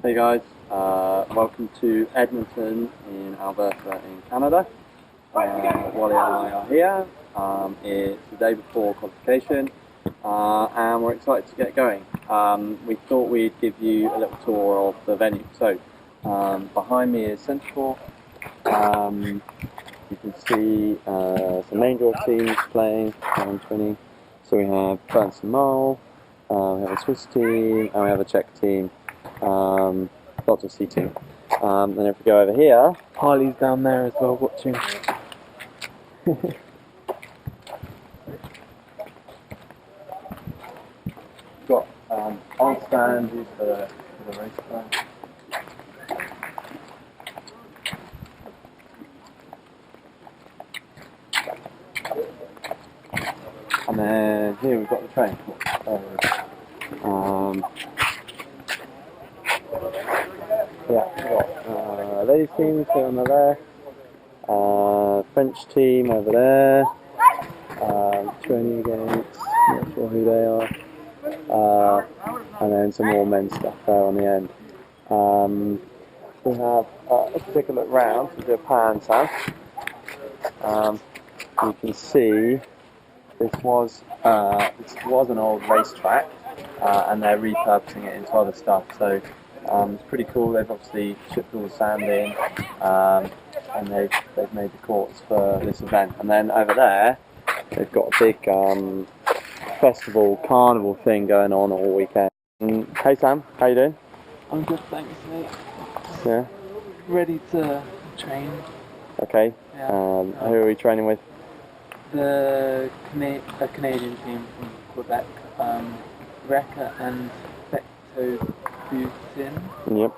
Hey guys, welcome to Edmonton in Alberta in Canada. Wally and I are here. It's the day before qualification and we're excited to get going. We thought we'd give you a little tour of the venue. So behind me is Central. You can see some main draw teams playing round 20. So we have France and Mall, we have a Swiss team, and we have a Czech team. Lots of seating. Then if we go over here, Harley's down there as well watching. Got old stand used for the race plan. And then here we've got the train. Yeah, we've got ladies teams here on the left, French team over there, training against, not sure who they are, and then some more men's stuff there on the end. We have, let's take a look round, we'll do a pan, Sam. You can see this was an old racetrack, and they're repurposing it into other stuff. So it's pretty cool. They've obviously shipped all the sand in, and they've made the courts for this event. And then over there, they've got a big festival, carnival thing going on all weekend. Hey Sam, how you doing? I'm good, thanks mate. Yeah. Ready to train. Okay. Yeah. Who are we training with? A Canadian team from Quebec, Rekka and Becto Butin. Yep.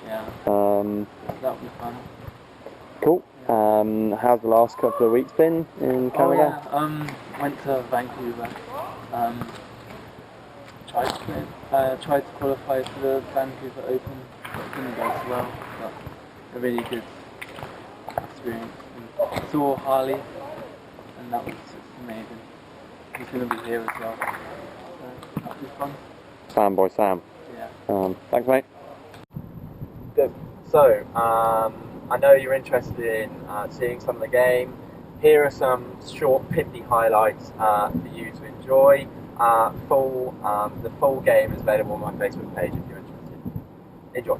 Yeah. That'll be fun. Cool. How's the last couple of weeks been in Canada? Oh yeah. Went to Vancouver. Tried to qualify for the Vancouver Open. It didn't go so well, but a really good experience. And saw Harley, and that was just amazing. He's going to be here as well, so that'll be fun. Sam boy Sam. Yeah. Thanks mate. Good. So, I know you're interested in seeing some of the game. Here are some short pithy highlights for you to enjoy. The full game is available on my Facebook page if you're interested. Enjoy.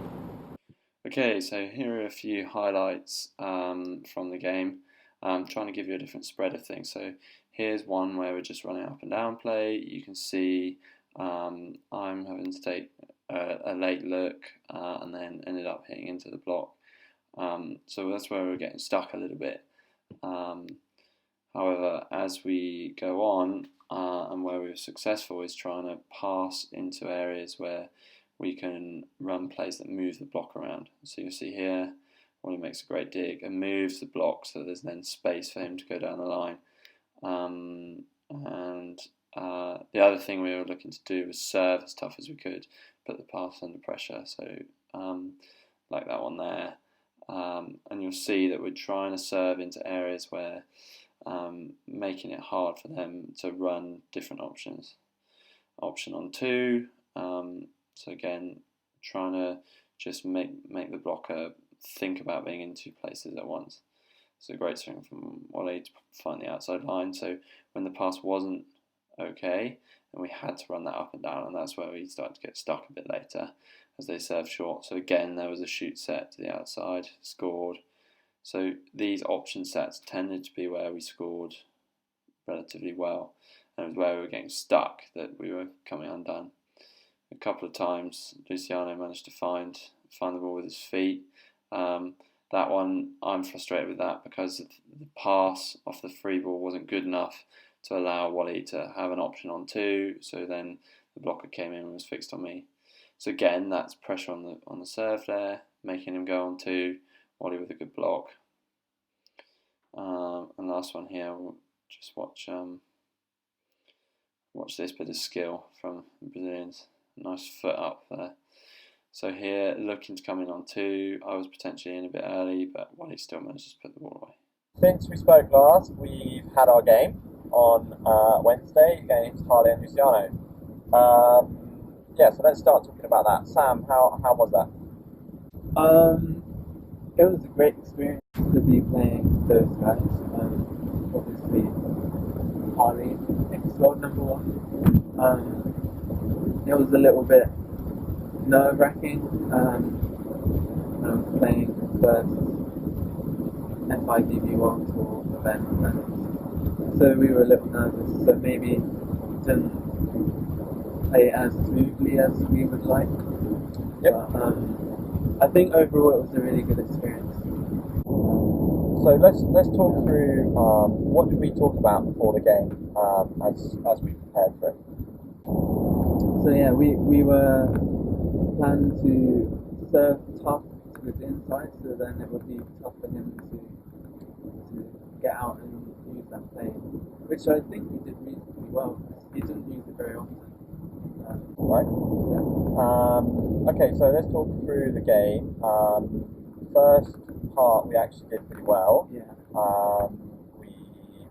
Okay, so here are a few highlights from the game. I'm trying to give you a different spread of things. So here's one where we're just running up and down play. You can see I'm having to take a late look and then ended up hitting into the block. So that's where we're getting stuck a little bit. However, as we go on and where we're successful is trying to pass into areas where we can run plays that move the block around. So you'll see here, Wally makes a great dig and moves the block so there's then space for him to go down the line. The other thing we were looking to do was serve as tough as we could, put the pass under pressure, so like that one there. And you'll see that we're trying to serve into areas where making it hard for them to run different options. Option on 2, so again trying to just make the blocker think about being in 2 places at once. It's a great swing from Wally to find the outside line, so when the pass wasn't okay and we had to run that up and down, and that's where we started to get stuck a bit later as they served short. So again there was a shoot set to the outside, scored. So these option sets tended to be where we scored relatively well, and it was where we were getting stuck that we were coming undone. A couple of times Luciano managed to find the ball with his feet. That one, I'm frustrated with that because the pass off the free ball wasn't good enough to allow Wally to have an option on 2, so then the blocker came in and was fixed on me. So again, that's pressure on the serve there, making him go on 2, Wally with a good block. And last one here, we'll just watch this bit of skill from the Brazilians. Nice foot up there. So here, looking to come in on 2, I was potentially in a bit early, but Wally still managed to put the ball away. Since we spoke last, we've had our game on Wednesday against Harley and Luciano. Yeah, so let's start talking about that. Sam, how was that? It was a great experience to be playing those guys. Obviously, Harley, X World #1. It was a little bit nerve-wracking when I was playing the first FIVB World Tour event, and so we were a little nervous. So maybe didn't play as smoothly as we would like. Yep. But, I think overall it was a really good experience. So let's talk through what did we talk about before the game as we prepared for it. So yeah, we were planning to serve tough with the inside, so then it would be tough for him to get out and use that play, which I think he did reasonably well. He didn't use it very often. Right. Yeah. Okay, so let's talk through the game. First part we actually did pretty well. Yeah. We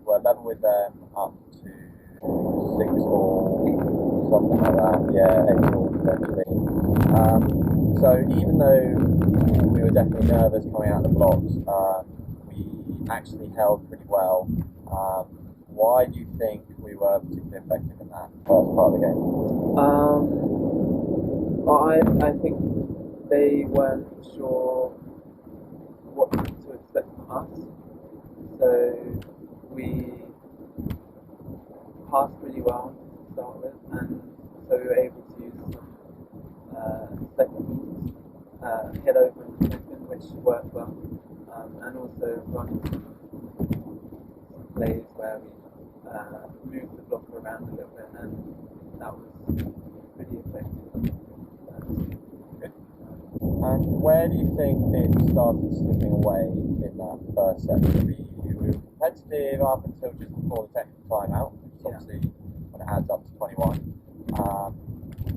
were level with them up to 6-4, something like that. Yeah, 8-4 potentially. So even though we were definitely nervous coming out of the blocks, we actually held pretty well. Why do you think we were particularly effective in that first part of the game? I think they weren't sure what to expect from us, so we passed really well to start with, and so we were able to use some second moves, head over in the second, which worked well, and also run some plays where we moved the blocker around a little bit, and that was pretty effective. And where do you think it started slipping away in that first set? We were competitive up until just before the technical timeout, which is obviously when it adds up to 21.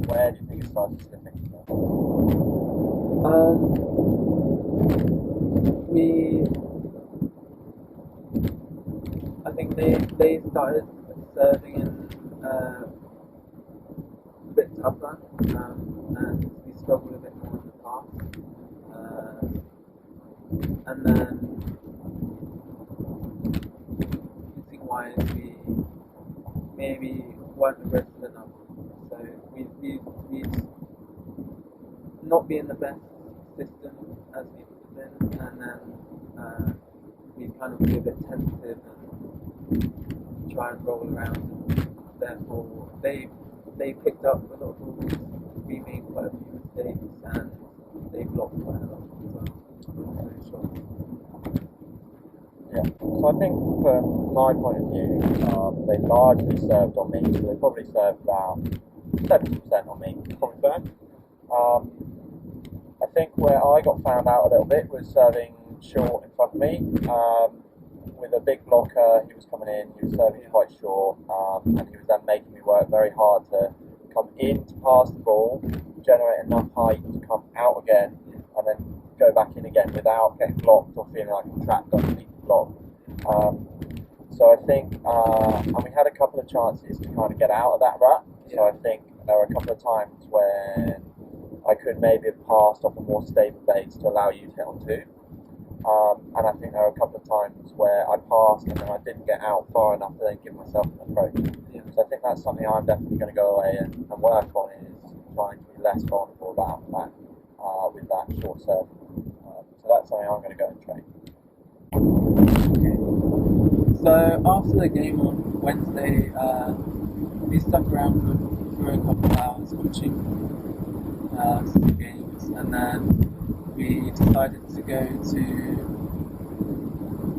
Where do you think it started slipping? I think they started serving in a bit tougher, and we struggled a bit more in the pass. And then shooting-wise, we maybe weren't aggressive enough. So we'd not be in the best system as we would have been, and then we'd kind of be a bit tentative and try and roll around. And therefore, they picked up a lot of balls. We made quite a few mistakes, and they blocked quite a lot as well. Yeah, so I think from my point of view, they largely served on me, so they probably served about 70% on me, probably fair. I think where I got found out a little bit was serving short in front of me. With a big blocker, he was coming in, he was serving quite short, and he was then making me work very hard to come in to pass the ball, generate enough height to come out again, and then go back in again without getting blocked or feeling like I'm trapped underneath the block. So I think, and we had a couple of chances to kind of get out of that rut. So I think there were a couple of times when I could maybe have passed off a more stable base to allow you to hit on two. And I think there were a couple of times where I passed and then I didn't get out far enough to then give myself an approach. So I think that's something I'm definitely going to go away and work on, is trying to be less vulnerable about that with that short serve. So that's something I'm going to go and train. Okay. So after the game on Wednesday, we stuck around for a couple of hours watching some games, and then we decided to go to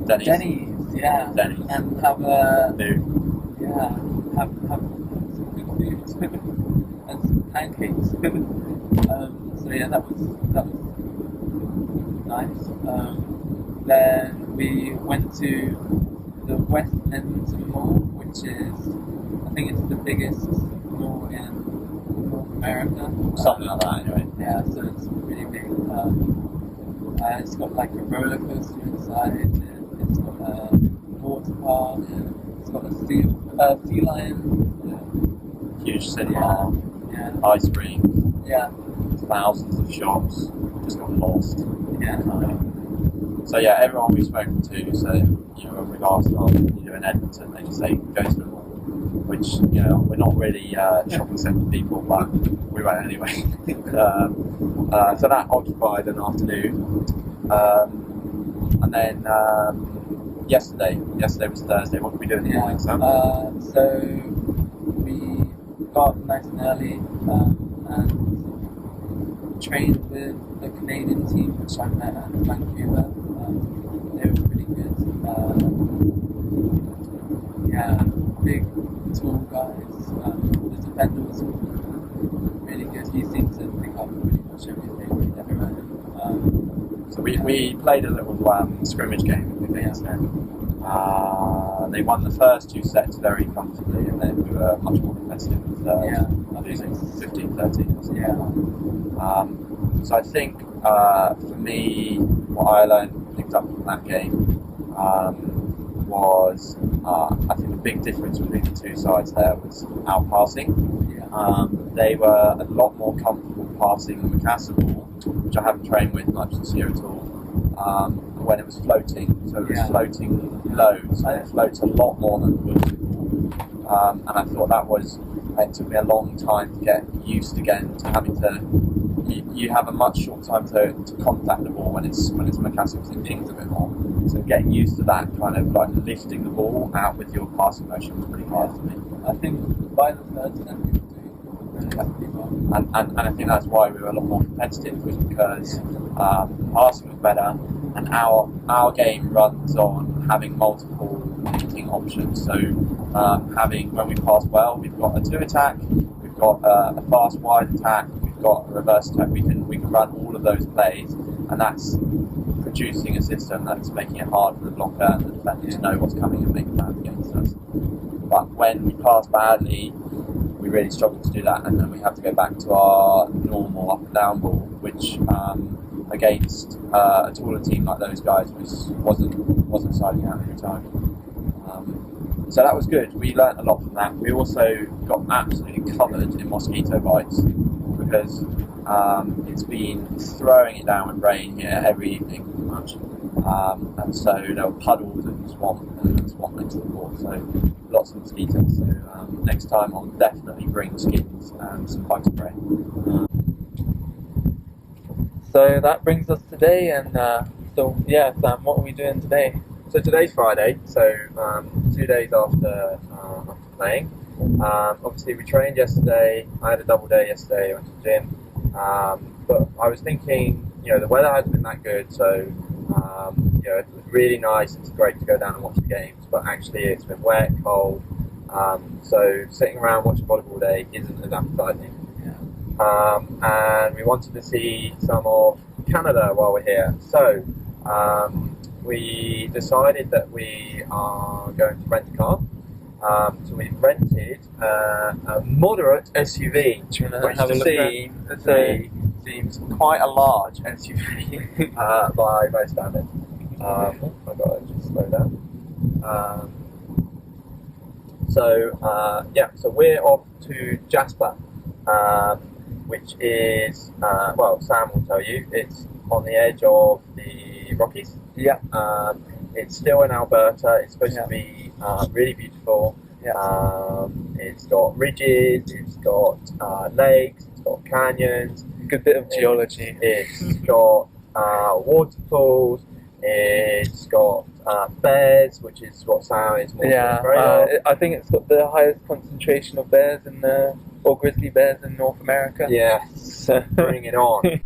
Denny's, and have some good food and some pancakes. So yeah, that was nice. Then we went to the West-Edmonton Mall, which is, I think it's the biggest mall in North America. Something like that, anyway. Yeah, so it's really big. It's got like a roller coaster inside. It's got a water park. It's got a sea lion. Huge cinema. Yeah. Ice cream. Yeah. So thousands of shops, just got lost. Yeah. So yeah, everyone we've spoken to, so when we've asked in Edmonton, they just say go to the mall, which we're not really shopping centre people, but we went anyway. So that occupied an afternoon, and then yesterday was Thursday. What were we doing in the morning, Sam? So we got up nice and early and trained with the Canadian team, which I met at Vancouver. They were pretty good. Big, tall guys. The defender was really good. He seemed to pick up pretty much everything everywhere. So we played a little scrimmage game against them. They won the first 2 sets very comfortably, and then we were much more competitive. Losing 15-13. So I think for me, what I picked up from that game was I think the big difference between the two sides there was our passing. They were a lot more comfortable passing the Macassar ball, which I haven't trained with much this year at all, when it was floating. So it was floating low, so it floats a lot more than the ball. And I thought it took me a long time to get used again to having to. You have a much short time to contact the ball when it's Macassar, because it pings a bit more. So getting used to that kind of like lifting the ball out with your passing motion was pretty hard for me. I think by the third set we were doing relatively well. And I think that's why we were a lot more competitive, was because passing was better, and our game runs on having multiple hitting options. So when we pass well, we've got a 2 attack, we've got a fast wide attack, we've got a reverse attack. We can run all of those plays, and that's producing a system that's making it hard for the blocker and the defender to know what's coming and make a plan against us. But when we pass badly, we really struggle to do that, and then we have to go back to our normal up and down ball, which against a taller team like those guys wasn't siding out every time. So that was good. We learnt a lot from that. We also got absolutely covered in mosquito bites, because it's been throwing it down with rain here every evening, pretty much. And so there were puddles and swamp next to the court, so lots of mosquitoes. So next time I'll definitely bring skins and some bug spray. So that brings us today, and Sam, what are we doing today? So today's Friday, so 2 days after playing. Obviously we trained yesterday. I had a double day yesterday. I went to the gym, but I was thinking, the weather hasn't been that good, so it was really nice. It's great to go down and watch the games, but actually it's been wet, cold, so sitting around watching volleyball all day isn't as appetizing. And we wanted to see some of Canada while we're here, so we decided that we are going to rent a car. So we've rented a moderate SUV, which seems quite a large SUV by most standards. Oh my god, I just slow down. So we're off to Jasper, which is, Sam will tell you, it's on the edge of the Rockies. Yeah. It's still in Alberta. It's supposed to be really beautiful. It's got ridges, it's got lakes, it's got canyons. Good bit of geology. It's got waterfalls. It's got bears, which is what Sam is more afraid of. I think it's got the highest concentration of bears or grizzly bears in North America. Yes, bring it on.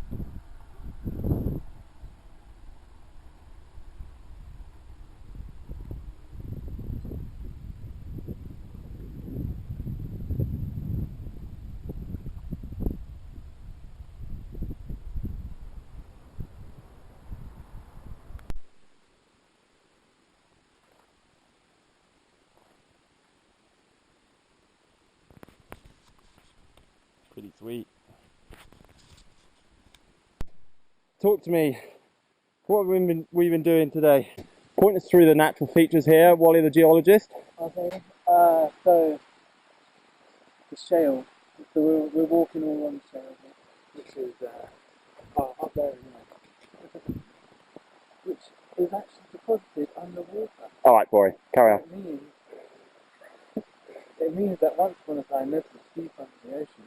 Pretty sweet. Talk to me. What have we been doing today? Point us through the natural features here, Wally the geologist. Okay. So the shale. So we're walking all on the shale here. which is up there, which is actually deposited underwater. All right, Corey, carry on. It means that once upon a time this was deep under the ocean.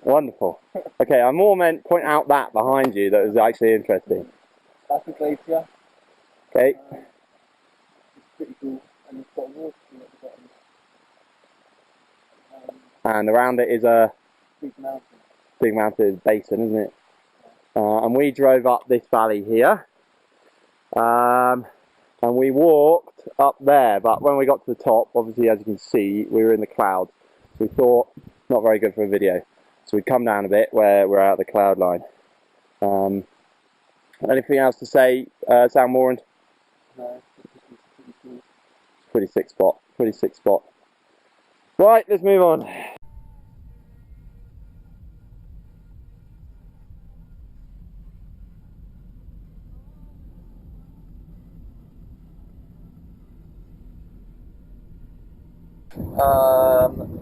Wonderful. Okay, I more meant point out that behind you that was actually interesting. That's a glacier. Okay. It's pretty cool, and it's got a waterfall at the bottom. And around it is a Big mountain. basin, isn't it? And we drove up this valley here. And we walked up there, but when we got to the top, obviously as you can see, we were in the clouds. So we thought, not very good for a video. So we come down a bit where we're out of the cloud line. Anything else to say, Sam Warren? No, it's pretty cool. Pretty sick spot. Right, let's move on.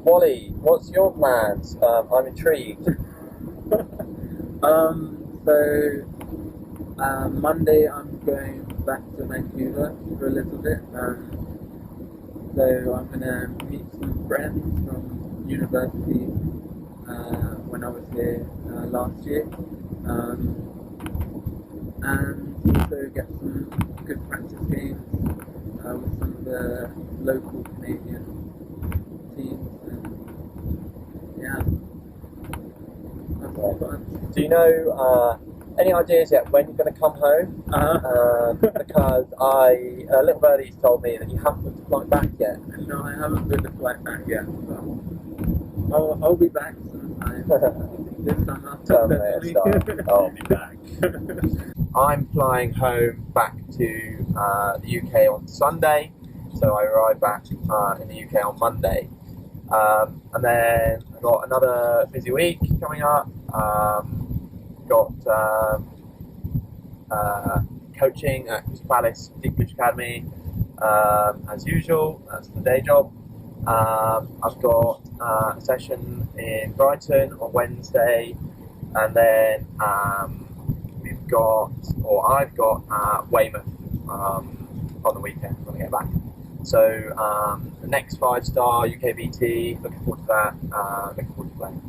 Wally, what's your plans? I'm intrigued. Monday I'm going back to Vancouver for a little bit. So I'm going to meet some friends from university when I was here last year. And also get some good practice games with some of the local Canadian teams. And yeah, that's fun. Do you know any ideas yet when you're going to come home? Because a little birdie's told me that you haven't booked a flight back yet. No, I haven't booked a flight back yet. But I'll be back sometime this summer. I'll be back. I'm flying home back to the UK on Sunday, so I arrive back in the UK on Monday. And then I've got another busy week coming up. Got coaching at Crystal Palace Deep Beach Academy as usual. That's the day job. I've got a session in Brighton on Wednesday, and then I've got Weymouth on the weekend when I get back. So the next 5-star UKBT, looking forward to that. Looking forward to playing.